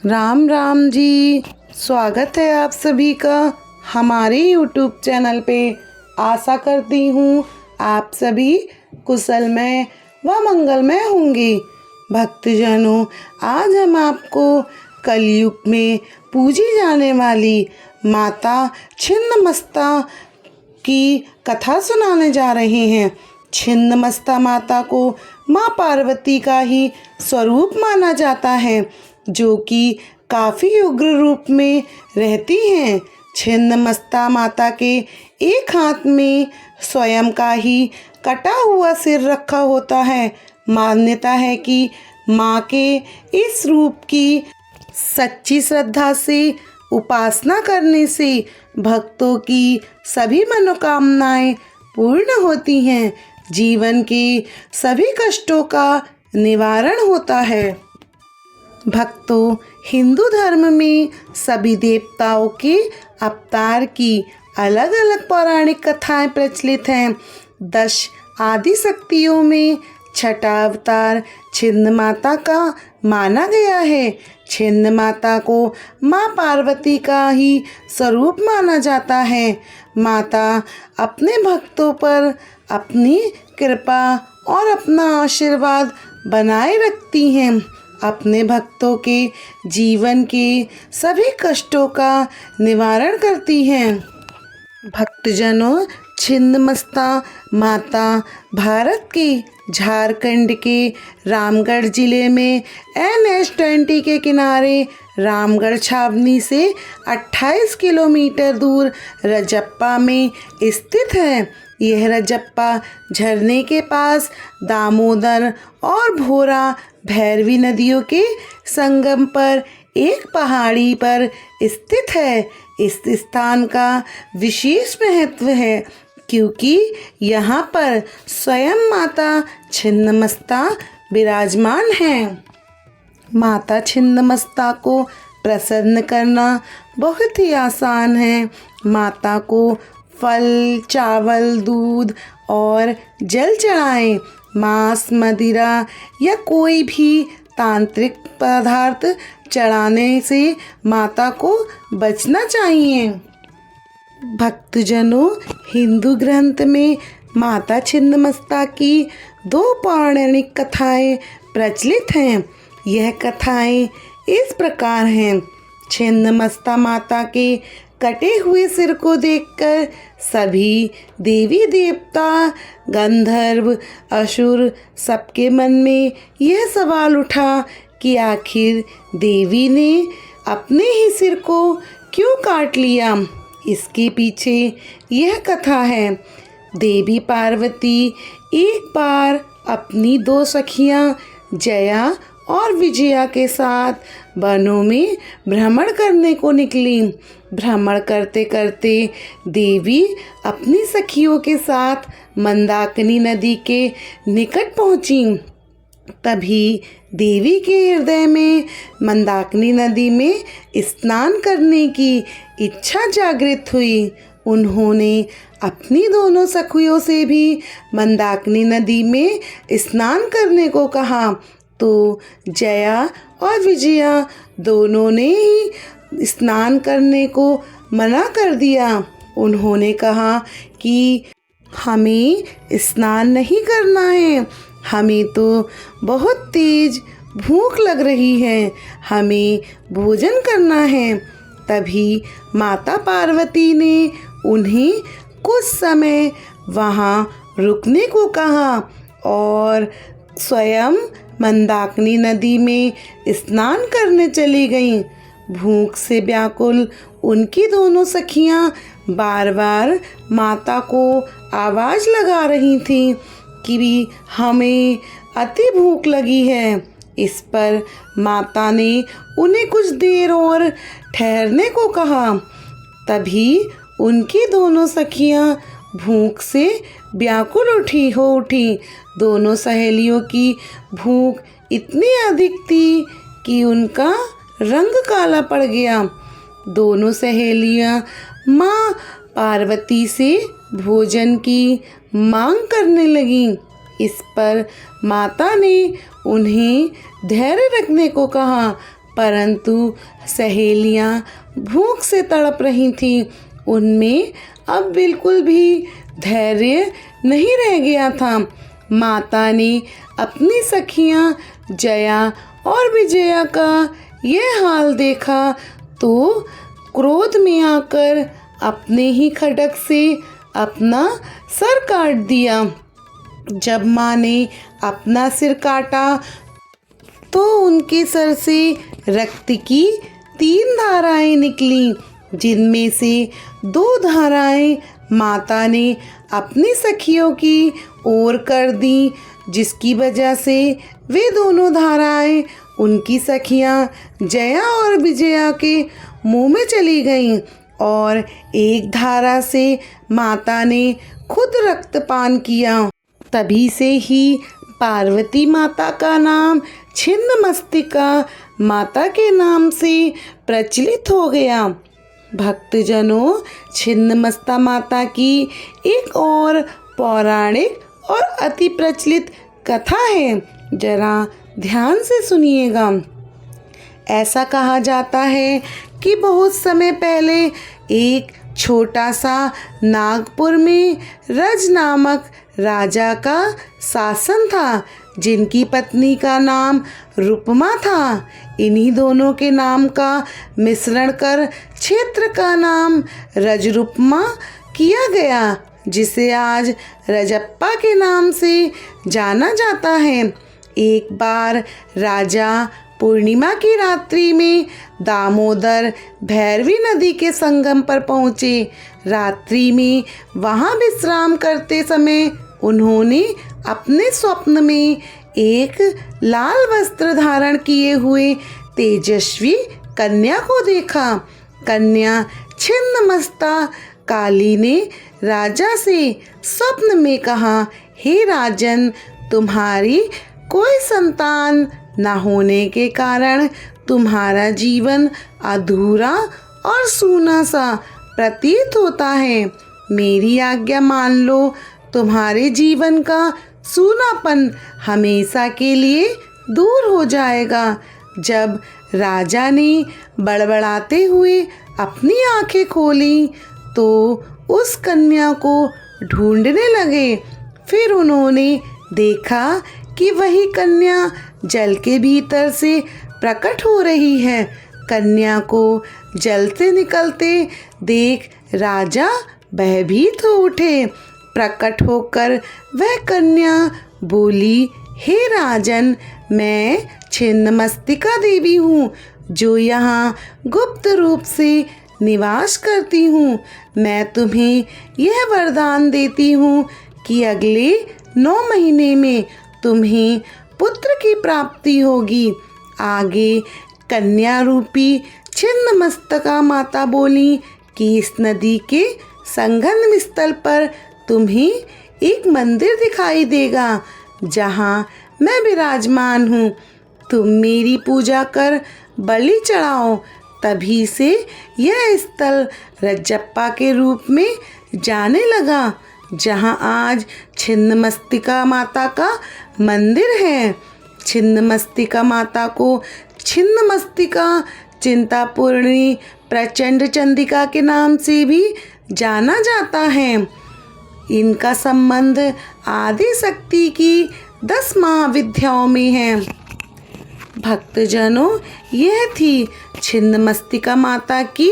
राम राम जी। स्वागत है आप सभी का हमारे YouTube चैनल पे। आशा करती हूँ आप सभी कुशलमय व मंगलमय होंगे। भक्तजनों, आज हम आपको कलयुग में पूजी जाने वाली माता छिन्नमस्ता की कथा सुनाने जा रहे हैं। छिन्नमस्ता माता को माँ पार्वती का ही स्वरूप माना जाता है, जो कि काफ़ी उग्र रूप में रहती हैं। छिन्नमस्ता माता के एक हाथ में स्वयं का ही कटा हुआ सिर रखा होता है। मान्यता है कि माँ के इस रूप की सच्ची श्रद्धा से उपासना करने से भक्तों की सभी मनोकामनाएं पूर्ण होती हैं। जीवन के सभी कष्टों का निवारण होता है। भक्तों, हिंदू धर्म में सभी देवताओं के अवतार की अलग अलग पौराणिक कथाएं प्रचलित हैं। 10 आदि शक्तियों में छठा अवतार छिन्नमाता का माना गया है। छिन्नमाता को माँ पार्वती का ही स्वरूप माना जाता है। माता अपने भक्तों पर अपनी कृपा और अपना आशीर्वाद बनाए रखती हैं। अपने भक्तों के जीवन के सभी कष्टों का निवारण करती हैं। भक्तजनों, छिन्नमस्ता माता भारत के झारखंड के रामगढ़ जिले में NH-20 के किनारे रामगढ़ छावनी से 28 किलोमीटर दूर रजप्पा में स्थित है। यह रजप्पा झरने के पास दामोदर और भोरा भैरवी नदियों के संगम पर एक पहाड़ी पर स्थित है। इस स्थान का विशेष महत्व है क्योंकि यहाँ पर स्वयं माता छिन्नमस्ता विराजमान हैं। माता छिन्नमस्ता को प्रसन्न करना बहुत ही आसान है। माता को फल, चावल, दूध और जल चढ़ाएं। मांस, मदिरा या कोई भी तांत्रिक पदार्थ चढ़ाने से माता को बचना चाहिए। भक्तजनों, हिंदू ग्रंथ में माता छिन्नमस्ता की 2 पौराणिक कथाएं प्रचलित हैं। यह कथाएं इस प्रकार हैं। छिन्नमस्ता माता के कटे हुए सिर को देखकर सभी देवी देवता, गंधर्व, असुर सबके मन में यह सवाल उठा कि आखिर देवी ने अपने ही सिर को क्यों काट लिया। इसके पीछे यह कथा है। देवी पार्वती एक बार अपनी 2 सखियां जया और विजया के साथ वनों में भ्रमण करने को निकली। भ्रमण करते करते देवी अपनी सखियों के साथ मंदाकिनी नदी के निकट पहुंची। तभी देवी के हृदय में मंदाकिनी नदी में स्नान करने की इच्छा जागृत हुई। उन्होंने अपनी दोनों सखियों से भी मंदाकिनी नदी में स्नान करने को कहा, तो जया और विजया दोनों ने ही स्नान करने को मना कर दिया। उन्होंने कहा कि हमें स्नान नहीं करना है, हमें तो बहुत तेज भूख लग रही है, हमें भोजन करना है। तभी माता पार्वती ने उन्हें कुछ समय वहाँ रुकने को कहा और स्वयं मंदाकिनी नदी में स्नान करने चली गईं। भूख से व्याकुल उनकी दोनों सखियां बार बार माता को आवाज़ लगा रही थीं कि भी हमें अति भूख लगी है। इस पर माता ने उन्हें कुछ देर और ठहरने को कहा। तभी उनकी दोनों सखियां भूख से व्याकुल उठी। दोनों सहेलियों की भूख इतनी अधिक थी कि उनका रंग काला पड़ गया। दोनों सहेलियां माँ पार्वती से भोजन की मांग करने लगीं। इस पर माता ने उन्हें धैर्य रखने को कहा, परंतु सहेलियां भूख से तड़प रही थीं। उनमें अब बिल्कुल भी धैर्य नहीं रह गया था। माता ने अपनी सखियां जया और विजया का यह हाल देखा तो क्रोध में आकर अपने ही खड्ग से अपना सर काट दिया। जब माँ ने अपना सिर काटा तो उनके सर से रक्त की 3 धाराएं निकली, जिनमें से 2 धाराएं माता ने अपनी सखियों की ओर कर दी, जिसकी वजह से वे दोनों धाराएं उनकी सखियां जया और विजया के मुंह में चली गईं और एक धारा से माता ने खुद रक्तपान किया। तभी से ही पार्वती माता का नाम छिन्नमस्तिका माता के नाम से प्रचलित हो गया। भक्तजनों, छिन्नमस्ता माता की एक और पौराणिक और अति प्रचलित कथा है, जरा ध्यान से सुनिएगा। ऐसा कहा जाता है कि बहुत समय पहले एक छोटा सा नागपुर में रज नामक राजा का शासन था, जिनकी पत्नी का नाम रुपमा था। इन्हीं दोनों के नाम का मिश्रण कर क्षेत्र का नाम रजरुपमा किया गया, जिसे आज रजप्पा के नाम से जाना जाता है। एक बार राजा पूर्णिमा की रात्रि में दामोदर भैरवी नदी के संगम पर पहुँचे। रात्रि में वहाँ विश्राम करते समय उन्होंने अपने स्वप्न में एक लाल वस्त्र धारण किए हुए तेजस्वी कन्या को देखा। कन्या छिन्नमस्ता काली ने राजा से स्वप्न में कहा, हे राजन, तुम्हारी कोई संतान न होने के कारण तुम्हारा जीवन अधूरा और सूना सा प्रतीत होता है। मेरी आज्ञा मान लो, तुम्हारे जीवन का सूनापन हमेशा के लिए दूर हो जाएगा। जब राजा ने बड़बड़ाते हुए अपनी आंखें खोली तो उस कन्या को ढूंढने लगे। फिर उन्होंने देखा कि वही कन्या जल के भीतर से प्रकट हो रही है। कन्या को जल से निकलते देख राजा भयभीत हो उठे। प्रकट होकर वह कन्या बोली, हे राजन, मैं छिन्नमस्तिका देवी हूँ, जो यहाँ गुप्त रूप से निवास करती हूँ। मैं तुम्हें यह वरदान देती हूँ कि अगले 9 महीने में तुम्हें पुत्र की प्राप्ति होगी। आगे कन्या रूपी छिन्नमस्तिका माता बोली कि इस नदी के संगम स्थल पर तुम्हें एक मंदिर दिखाई देगा, जहाँ मैं विराजमान हूँ। तुम मेरी पूजा कर बलि चढ़ाओ। तभी से यह स्थल रजप्पा के रूप में जाने लगा, जहाँ आज छिन्नमस्तिका माता का मंदिर है। छिन्नमस्तिका माता को छिन्नमस्तिका, चिंतापूर्णी, प्रचंड चंडिका के नाम से भी जाना जाता है। इनका संबंध आदि शक्ति की 10 महाविद्याओं में है। भक्तजनों, यह थी छिन्नमस्तिका माता की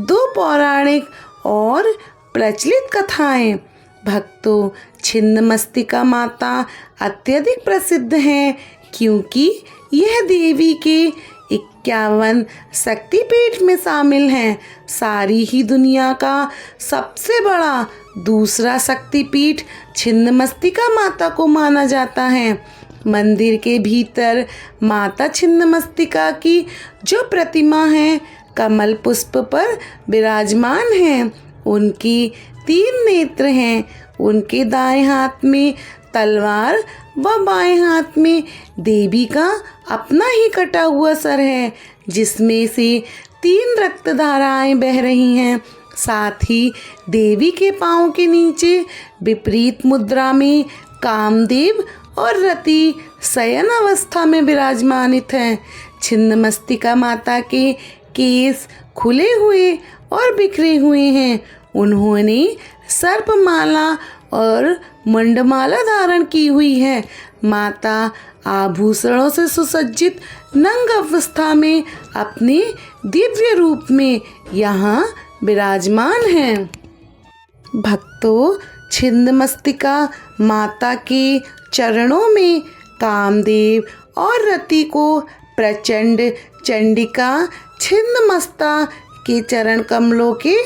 2 पौराणिक और प्रचलित कथाएं। भक्तों, छिन्नमस्तिका माता अत्यधिक प्रसिद्ध हैं क्योंकि यह देवी के 51 शक्तिपीठ में शामिल हैं। सारी ही दुनिया का सबसे बड़ा दूसरा शक्तिपीठ छिन्नमस्तिका माता को माना जाता है। मंदिर के भीतर माता छिन्नमस्तिका की जो प्रतिमा है, कमल पुष्प पर विराजमान है। उनकी 3 नेत्र हैं। उनके दाएं हाथ में तलवार व बाएं हाथ में देवी का अपना ही कटा हुआ सर है, जिसमें से 3 रक्तधाराएं बह रही हैं। साथ ही देवी के पांव के नीचे विपरीत मुद्रा में कामदेव और रति शयन अवस्था में विराजमानित हैं। छिन्नमस्तिका माता के केस खुले हुए और बिखरे हुए हैं। उन्होंने सर्पमाला और मुंडमाला धारण की हुई है। माता आभूषणों से सुसज्जित नंग अवस्था में अपने दिव्य रूप में यहाँ विराजमान हैं। भक्तों, छिन्नमस्तिका माता के चरणों में कामदेव और रति को प्रचंड चंडिका छिन्नमस्ता के चरण कमलों के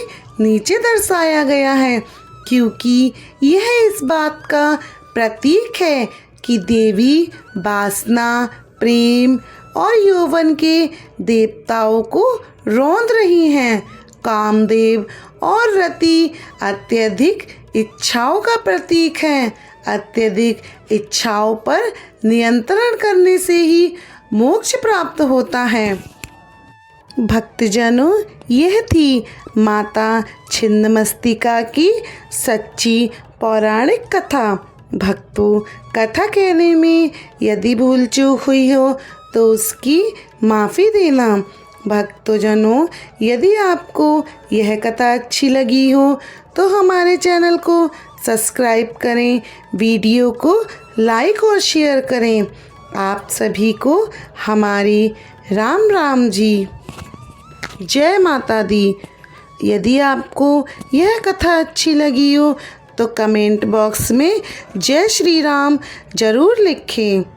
नीचे दर्शाया गया है, क्योंकि यह इस बात का प्रतीक है कि देवी वासना, प्रेम और यौवन के देवताओं को रौंद रही हैं। कामदेव और रति अत्यधिक इच्छाओं का प्रतीक हैं। अत्यधिक इच्छाओं पर नियंत्रण करने से ही मोक्ष प्राप्त होता है। भक्तजनों, यह थी माता छिन्नमस्तिका की सच्ची पौराणिक कथा। भक्तों, कथा कहने में यदि भूल चूक हुई हो तो उसकी माफ़ी देना। भक्तजनों, यदि आपको यह कथा अच्छी लगी हो तो हमारे चैनल को सब्सक्राइब करें, वीडियो को लाइक और शेयर करें। आप सभी को हमारी राम राम जी, जय माता दी। यदि आपको यह कथा अच्छी लगी हो तो कमेंट बॉक्स में जय श्री राम ज़रूर लिखें।